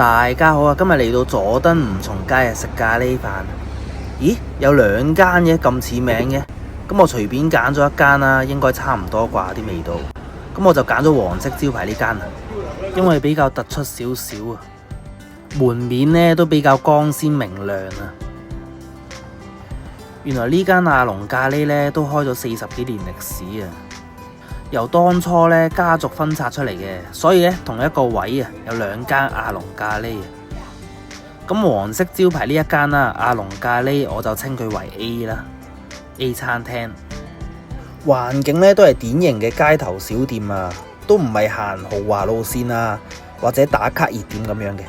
大家好啊！今日嚟到佐敦吳松街啊，食咖喱飯。咦，有兩間嘅咁似名嘅，咁我隨便揀咗一間啦，應該差唔多啩啲味道。咁我就揀咗黃色招牌呢間啊，因為比較突出少少啊，門面呢都比較光鮮明亮啊。原來呢間阿龍咖喱呢都開咗40幾年歷史啊。由當初咧家族分拆出嚟嘅，所以咧同一個位啊有兩間阿龍咖喱啊。咁黃色招牌呢一間啦，阿龍咖喱我就稱佢為 A 啦 ，A 餐廳。環境咧都係典型嘅街頭小店啊，都唔係行豪華路線啊，或者打卡熱點咁樣嘅，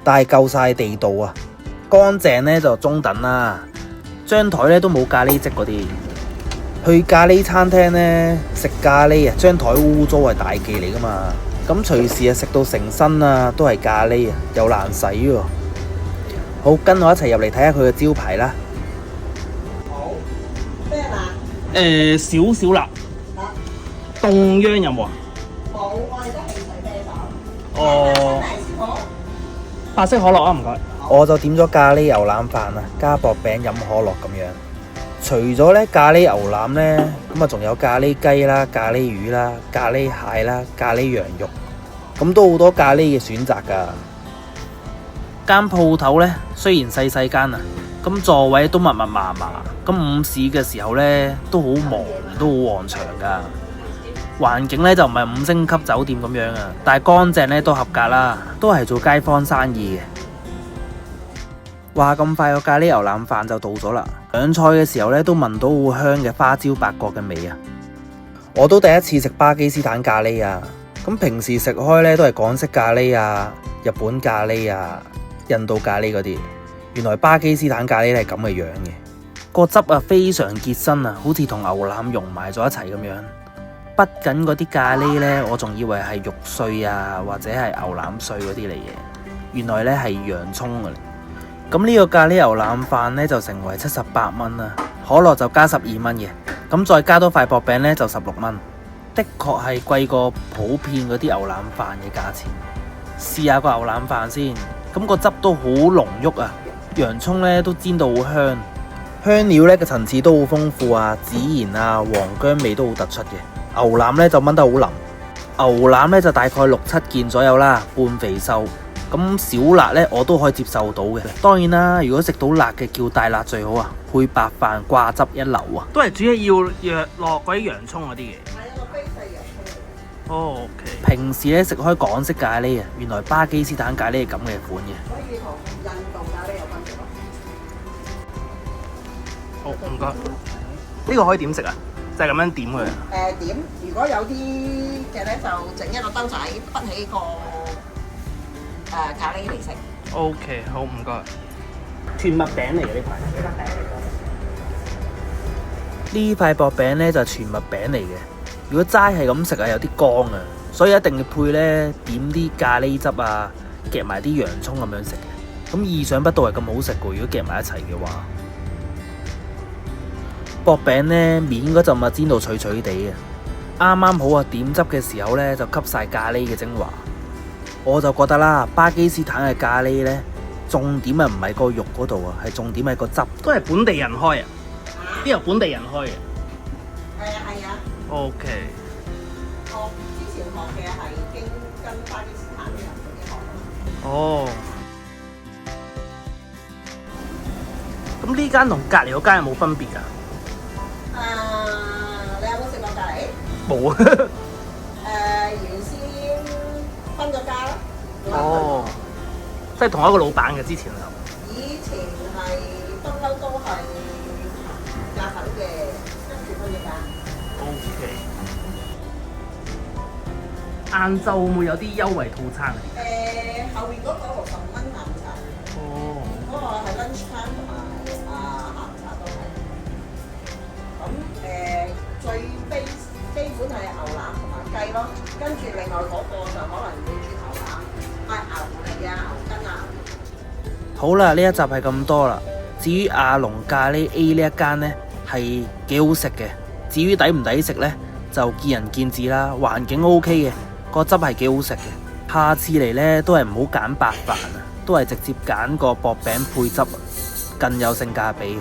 但係夠晒地道啊，乾淨咧就中等啦，張台咧都冇咖喱漬嗰啲。去咖喱餐廳呢，食咖喱啊，張台污糟係大忌嚟噶嘛。咁隨時啊食到成身啊都係咖喱啊，又難洗喎。好，跟我一齊入嚟睇下佢嘅招牌啦。好咩辣？少少辣。凍央有冇啊？冇，我哋都係水啤酒。哦，好。白色可樂啊，唔該。我就點咗咖喱牛腩飯啊，加薄餅飲可樂咁樣。除咗咧咖喱牛腩呢，咁啊仲有咖喱雞啦、咖喱魚啦、咖喱蟹啦、咖喱羊肉，咁都好多咖喱嘅選擇噶。間鋪頭呢，雖然細細間啊，咁座位都密密麻麻，咁午市嘅時候呢，都好忙，都好旺場噶。環境呢，就唔係5星級酒店咁樣啊，但係乾淨呢都合格啦，都係做街坊生意嘅。話咁快個咖喱牛腩飯就到咗啦，上菜嘅時候咧都聞到好香嘅花椒八角嘅味啊！我都第一次食巴基斯坦咖喱啊，咁平時食開咧都係港式咖喱啊、日本咖喱啊、印度咖喱嗰啲，原來巴基斯坦咖喱係咁嘅樣嘅，個汁啊非常結身啊，好似同牛腩融埋咗一齊咁樣。畢緊嗰啲咖喱呢，我仲以為係肉碎啊或者係牛腩碎嗰啲嚟嘅，原來呢係洋蔥啊！咁呢個咖喱牛腩飯呢，就成為78蚊啦，可樂就加12蚊嘅，咁再加多塊薄餅呢，就16蚊，的確係貴過普遍嗰啲牛腩飯嘅價錢。試下個牛腩飯先，咁個汁都好濃郁啊，洋蔥呢都煎到好香，香料呢個層次都好豐富啊，孜然啊、黃薑味都好突出嘅。牛腩呢就炆得好腍，牛腩呢就大概6、7件左右啦，半肥瘦。咁小辣呢，我都可以接受到嘅。當然啦，如果食到辣嘅叫大辣最好啊，配白飯掛汁一流啊。都係主要要落嗰啲洋蔥嗰啲嘅。係一個非細洋葱。哦，OK。平時咧食開港式咖喱啊，原來巴基斯坦咖喱係咁嘅款嘅。所以同印度咖喱有分別咯。好，唔該。呢個可以點食啊？就係咁樣點佢啊？點？如果有啲嘅咧，就整一個兜仔，滗起個咖喱嚟食。OK， 好，唔該。全麥餅嚟嘅呢塊。呢塊薄餅呢就全麥餅嚟嘅。如果齋係咁食啊，有啲乾啊，所以一定要配呢點啲咖喱汁啊，夾埋啲洋葱咁樣食嘅。咁意想不到係咁好食嘅，如果夾埋一齊嘅話。薄餅呢面嗰陣啊煎到脆脆地嘅，啱啱好啊點汁嘅時候呢就吸晒咖喱嘅精華。我就覺得啦，巴基斯坦嘅咖喱呢，重點啊唔係個肉嗰度啊，係重點係個汁。都係本地人開啊？邊有本地人開嘅係啊。 ？OK。我之前學嘅係跟巴基斯坦嘅人嗰啲學。哦。咁呢間同隔離嗰間有冇分別㗎？你有冇食過咖喱？冇啊。原先分咗家啦。哦，即係同一個老闆嘅之前就。以前係不嬲都係價粉嘅，跟住分咗家。OK。晏晝會唔會有啲優惠套餐啊？後面嗰個65蚊下午茶。哦。嗰個係 lunch time 同埋下午茶都係。咁最基本係牛腩同埋雞咯，跟住另外嗰個就可能會轉牛腩，牛脷啊、牛筋啊。好啦，呢一集係咁多啦。至於阿龍咖喱 A 呢一間呢，係幾好食嘅。至於抵唔抵食呢，就見仁見智啦。環境 OK 嘅，個汁係幾好食嘅。下次嚟呢，都係唔好揀白飯啊，都係直接揀個薄餅配汁，更有性價比。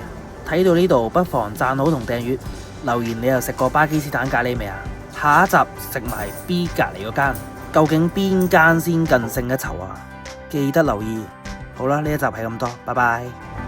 睇到呢度不妨讚好同訂閱，留言你又食過巴基斯坦咖喱未啊？下一集食埋 B 隔離嗰間，究竟邊間先更勝一籌啊？記得留意。好啦，呢一集係咁多，拜拜。